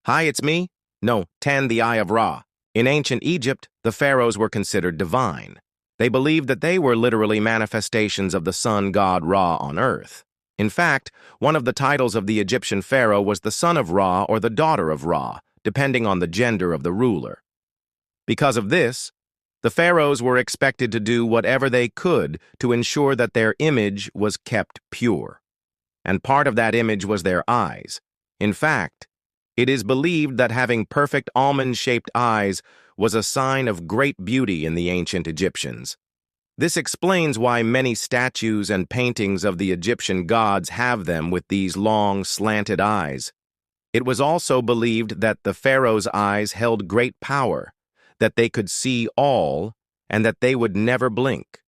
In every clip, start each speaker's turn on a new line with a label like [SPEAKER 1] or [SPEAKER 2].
[SPEAKER 1] Hi, it's me? No, Ten, the Eye of Ra. In ancient Egypt, the pharaohs were considered divine. They believed that they were literally manifestations of the sun god Ra on earth. In fact, one of the titles of the Egyptian pharaoh was the son of Ra or the daughter of Ra, depending on the gender of the ruler. Because of this, the pharaohs were expected to do whatever they could to ensure that their image was kept pure. And part of that image was their eyes. In fact, it is believed that having perfect almond-shaped eyes was a sign of great beauty in the ancient Egyptians. This explains why many statues and paintings of the Egyptian gods have them with these long, slanted eyes. It was also believed that the pharaoh's eyes held great power, that they could see all, and that they would never blink.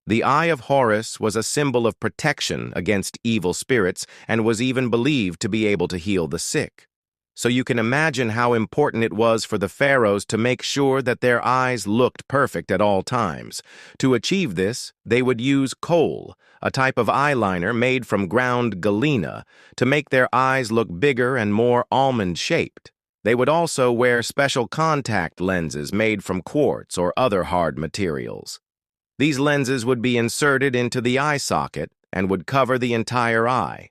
[SPEAKER 1] The Eye of Horus was a symbol of protection against evil spirits and was even believed to be able to heal the sick. So you can imagine how important it was for the pharaohs to make sure that their eyes looked perfect at all times. To achieve this, they would use kohl, a type of eyeliner made from ground galena, to make their eyes look bigger and more almond-shaped. They would also wear special contact lenses made from quartz or other hard materials. These lenses would be inserted into the eye socket and would cover the entire eye.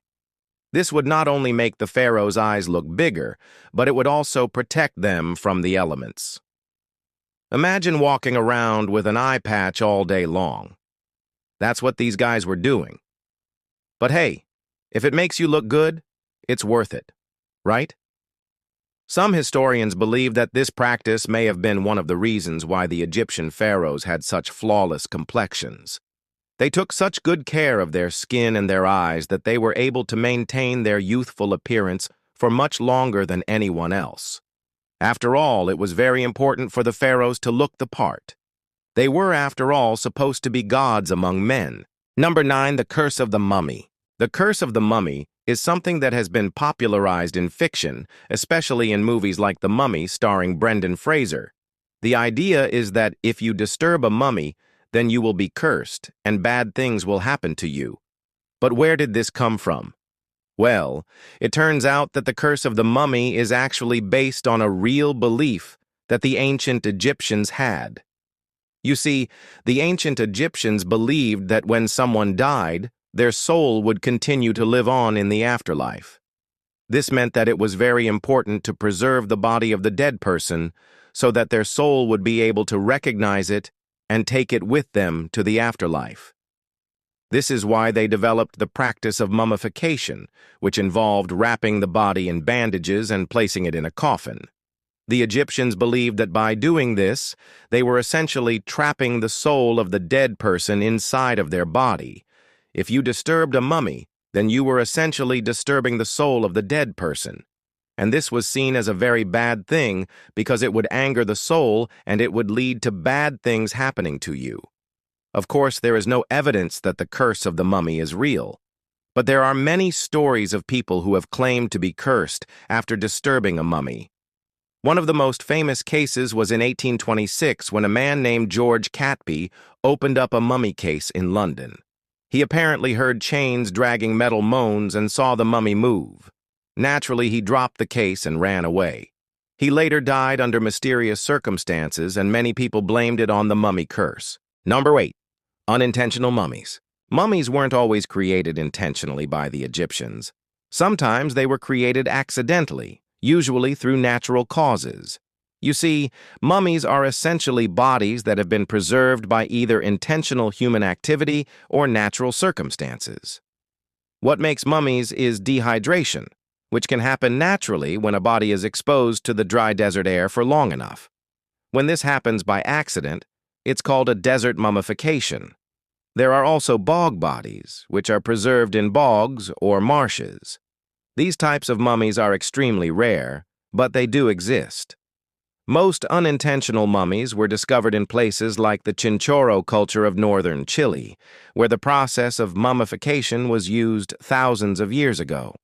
[SPEAKER 1] This would not only make the pharaoh's eyes look bigger, but it would also protect them from the elements. Imagine walking around with an eye patch all day long. That's what these guys were doing. But hey, if it makes you look good, it's worth it, right? Some historians believe that this practice may have been one of the reasons why the Egyptian pharaohs had such flawless complexions. They took such good care of their skin and their eyes that they were able to maintain their youthful appearance for much longer than anyone else. After all, it was very important for the pharaohs to look the part. They were, after all, supposed to be gods among men. Number 9, the curse of the mummy. The curse of the mummy is something that has been popularized in fiction, especially in movies like The Mummy starring Brendan Fraser. The idea is that if you disturb a mummy, then you will be cursed, and bad things will happen to you. But where did this come from? Well, it turns out that the curse of the mummy is actually based on a real belief that the ancient Egyptians had. You see, the ancient Egyptians believed that when someone died, their soul would continue to live on in the afterlife. This meant that it was very important to preserve the body of the dead person so that their soul would be able to recognize it and take it with them to the afterlife. This is why they developed the practice of mummification, which involved wrapping the body in bandages and placing it in a coffin. The Egyptians believed that by doing this, they were essentially trapping the soul of the dead person inside of their body. If you disturbed a mummy, then you were essentially disturbing the soul of the dead person. And this was seen as a very bad thing because it would anger the soul and it would lead to bad things happening to you. Of course, there is no evidence that the curse of the mummy is real, but there are many stories of people who have claimed to be cursed after disturbing a mummy. One of the most famous cases was in 1826 when a man named George Catby opened up a mummy case in London. He apparently heard chains dragging metal moans and saw the mummy move. Naturally, he dropped the case and ran away. He later died under mysterious circumstances, and many people blamed it on the mummy curse. Number 8. Unintentional mummies. Mummies weren't always created intentionally by the Egyptians. Sometimes they were created accidentally, usually through natural causes. You see, mummies are essentially bodies that have been preserved by either intentional human activity or natural circumstances. What makes mummies is dehydration, which can happen naturally when a body is exposed to the dry desert air for long enough. When this happens by accident, it's called a desert mummification. There are also bog bodies, which are preserved in bogs or marshes. These types of mummies are extremely rare, but they do exist. Most unintentional mummies were discovered in places like the Chinchorro culture of northern Chile, where the process of mummification was used thousands of years ago.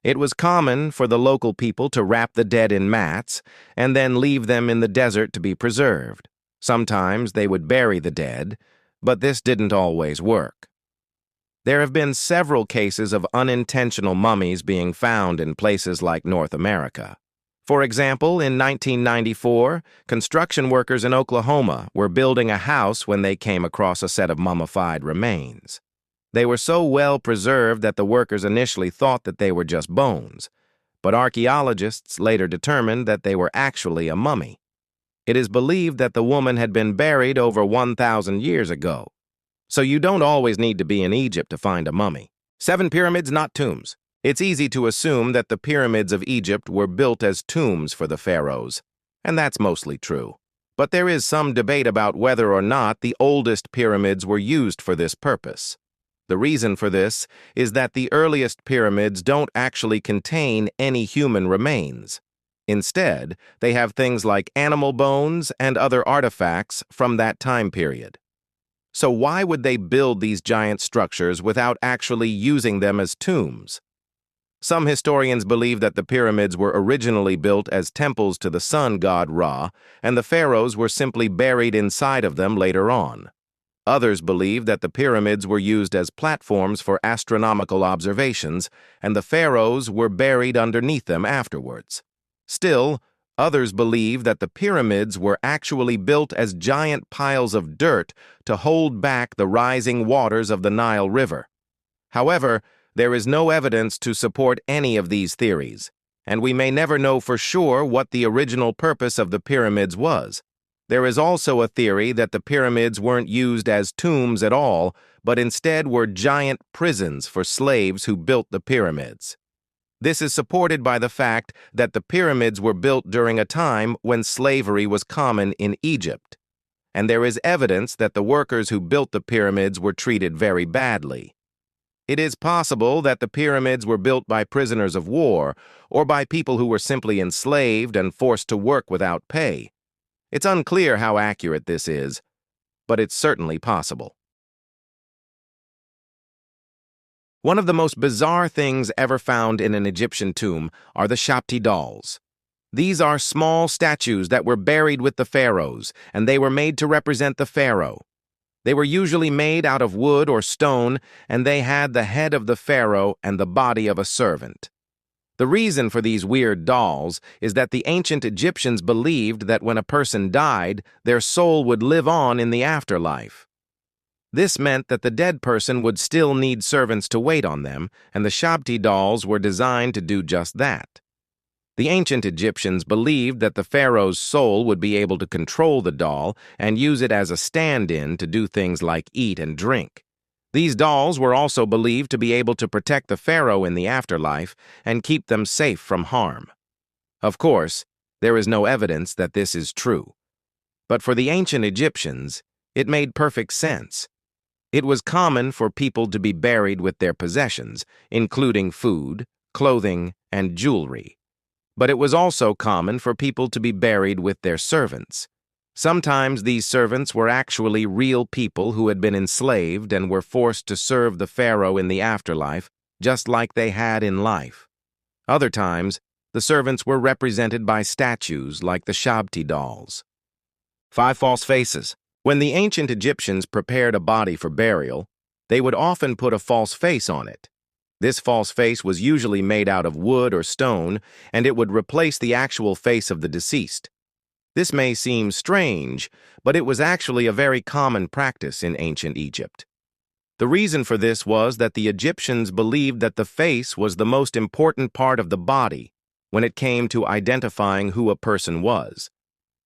[SPEAKER 1] It was common for the local people to wrap the dead in mats and then leave them in the desert to be preserved. Sometimes they would bury the dead, but this didn't always work. There have been several cases of unintentional mummies being found in places like North America. For example, in 1994, construction workers in Oklahoma were building a house when they came across a set of mummified remains. They were so well preserved that the workers initially thought that they were just bones, but archaeologists later determined that they were actually a mummy. It is believed that the woman had been buried over 1,000 years ago. So you don't always need to be in Egypt to find a mummy. 7 pyramids, not tombs. It's easy to assume that the pyramids of Egypt were built as tombs for the pharaohs, and that's mostly true. But there is some debate about whether or not the oldest pyramids were used for this purpose. The reason for this is that the earliest pyramids don't actually contain any human remains. Instead, they have things like animal bones and other artifacts from that time period. So why would they build these giant structures without actually using them as tombs? Some historians believe that the pyramids were originally built as temples to the sun god Ra, and the pharaohs were simply buried inside of them later on. Others believe that the pyramids were used as platforms for astronomical observations, and the pharaohs were buried underneath them afterwards. Still, others believe that the pyramids were actually built as giant piles of dirt to hold back the rising waters of the Nile River. However, there is no evidence to support any of these theories, and we may never know for sure what the original purpose of the pyramids was. There is also a theory that the pyramids weren't used as tombs at all, but instead were giant prisons for slaves who built the pyramids. This is supported by the fact that the pyramids were built during a time when slavery was common in Egypt, and there is evidence that the workers who built the pyramids were treated very badly. It is possible that the pyramids were built by prisoners of war or by people who were simply enslaved and forced to work without pay. It's unclear how accurate this is, but it's certainly possible. One of the most bizarre things ever found in an Egyptian tomb are the Shabti dolls. These are small statues that were buried with the pharaohs, and they were made to represent the pharaoh. They were usually made out of wood or stone, and they had the head of the pharaoh and the body of a servant. The reason for these weird dolls is that the ancient Egyptians believed that when a person died, their soul would live on in the afterlife. This meant that the dead person would still need servants to wait on them, and the Shabti dolls were designed to do just that. The ancient Egyptians believed that the pharaoh's soul would be able to control the doll and use it as a stand-in to do things like eat and drink. These dolls were also believed to be able to protect the pharaoh in the afterlife and keep them safe from harm. Of course, there is no evidence that this is true. But for the ancient Egyptians, it made perfect sense. It was common for people to be buried with their possessions, including food, clothing, and jewelry. But it was also common for people to be buried with their servants. Sometimes these servants were actually real people who had been enslaved and were forced to serve the pharaoh in the afterlife, just like they had in life. Other times, the servants were represented by statues like the Shabti dolls. 5 false faces. When the ancient Egyptians prepared a body for burial, they would often put a false face on it. This false face was usually made out of wood or stone, and it would replace the actual face of the deceased. This may seem strange, but it was actually a very common practice in ancient Egypt. The reason for this was that the Egyptians believed that the face was the most important part of the body when it came to identifying who a person was.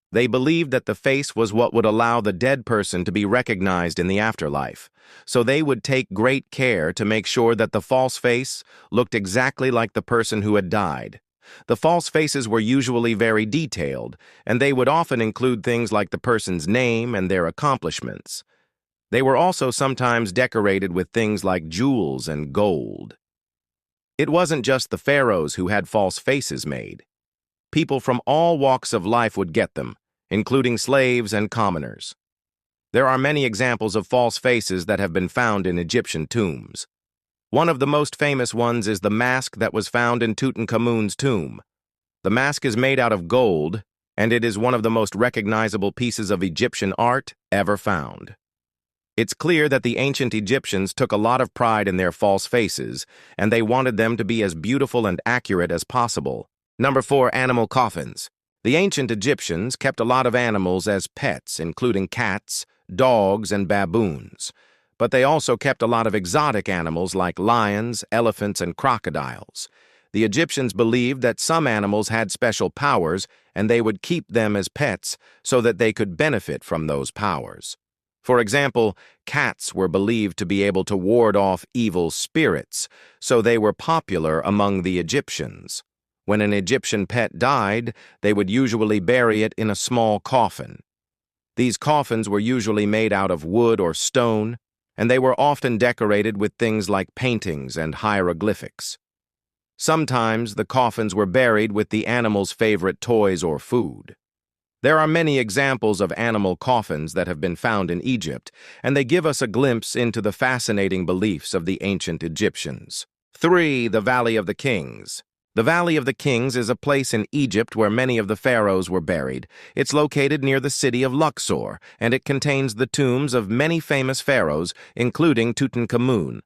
[SPEAKER 1] They believed that the face was what would allow the dead person to be recognized in the afterlife, so they would take great care to make sure that the false face looked exactly like the person who had died. The false faces were usually very detailed, and they would often include things like the person's name and their accomplishments. They were also sometimes decorated with things like jewels and gold. It wasn't just the pharaohs who had false faces made. People from all walks of life would get them, including slaves and commoners. There are many examples of false faces that have been found in Egyptian tombs. One of the most famous ones is the mask that was found in Tutankhamun's tomb. The mask is made out of gold, and it is one of the most recognizable pieces of Egyptian art ever found. It's clear that the ancient Egyptians took a lot of pride in their false faces, and they wanted them to be as beautiful and accurate as possible. Number 4, animal coffins. The ancient Egyptians kept a lot of animals as pets, including cats, dogs, and baboons. But they also kept a lot of exotic animals like lions, elephants, and crocodiles. The Egyptians believed that some animals had special powers, and they would keep them as pets so that they could benefit from those powers. For example, cats were believed to be able to ward off evil spirits, so they were popular among the Egyptians. When an Egyptian pet died, they would usually bury it in a small coffin. These coffins were usually made out of wood or stone, and they were often decorated with things like paintings and hieroglyphics. Sometimes the coffins were buried with the animal's favorite toys or food. There are many examples of animal coffins that have been found in Egypt, and they give us a glimpse into the fascinating beliefs of the ancient Egyptians. 3. The Valley of the Kings. The Valley of the Kings is a place in Egypt where many of the pharaohs were buried. It's located near the city of Luxor, and it contains the tombs of many famous pharaohs, including Tutankhamun.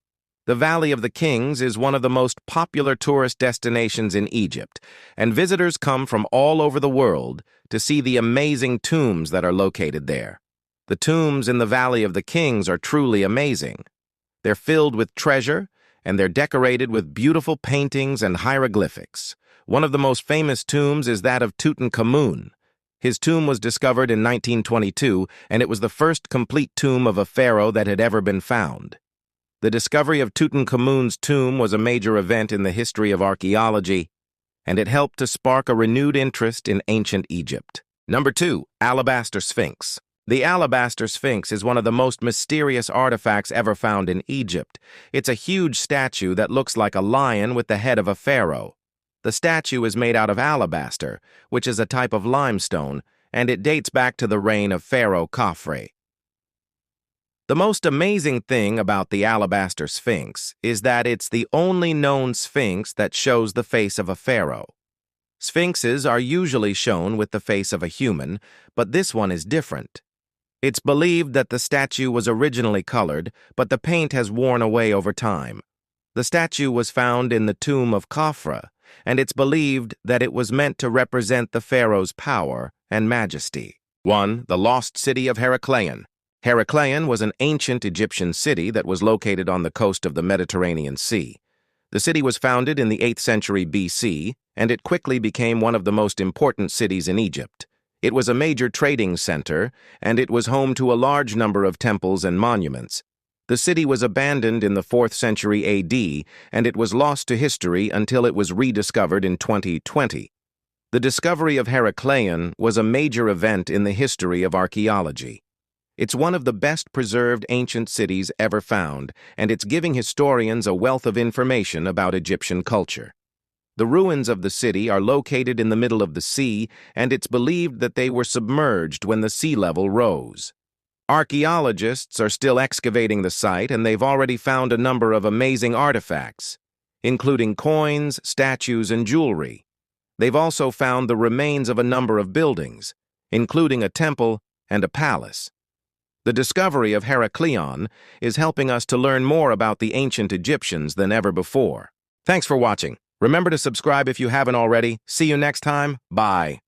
[SPEAKER 1] The Valley of the Kings is one of the most popular tourist destinations in Egypt, and visitors come from all over the world to see the amazing tombs that are located there. The tombs in the Valley of the Kings are truly amazing. They're filled with treasure, and they're decorated with beautiful paintings and hieroglyphics. One of the most famous tombs is that of Tutankhamun. His tomb was discovered in 1922, and it was the first complete tomb of a pharaoh that had ever been found. The discovery of Tutankhamun's tomb was a major event in the history of archaeology, and it helped to spark a renewed interest in ancient Egypt. Number 2, Alabaster Sphinx. The Alabaster Sphinx is one of the most mysterious artifacts ever found in Egypt. It's a huge statue that looks like a lion with the head of a pharaoh. The statue is made out of alabaster, which is a type of limestone, and it dates back to the reign of Pharaoh Khafre. The most amazing thing about the Alabaster Sphinx is that it's the only known sphinx that shows the face of a pharaoh. Sphinxes are usually shown with the face of a human, but this one is different. It's believed that the statue was originally colored, but the paint has worn away over time. The statue was found in the tomb of Khafre, and it's believed that it was meant to represent the pharaoh's power and majesty. 1. The Lost City of Heracleion. Heracleion was an ancient Egyptian city that was located on the coast of the Mediterranean Sea. The city was founded in the 8th century BC, and it quickly became one of the most important cities in Egypt. It was a major trading center, and it was home to a large number of temples and monuments. The city was abandoned in the 4th century AD, and it was lost to history until it was rediscovered in 2020. The discovery of Heracleion was a major event in the history of archaeology. It's one of the best preserved ancient cities ever found, and it's giving historians a wealth of information about Egyptian culture. The ruins of the city are located in the middle of the sea, and it's believed that they were submerged when the sea level rose. Archaeologists are still excavating the site, and they've already found a number of amazing artifacts, including coins, statues, and jewelry. They've also found the remains of a number of buildings, including a temple and a palace. The discovery of Heracleion is helping us to learn more about the ancient Egyptians than ever before. Thanks for watching. Remember to subscribe if you haven't already. See you next time. Bye.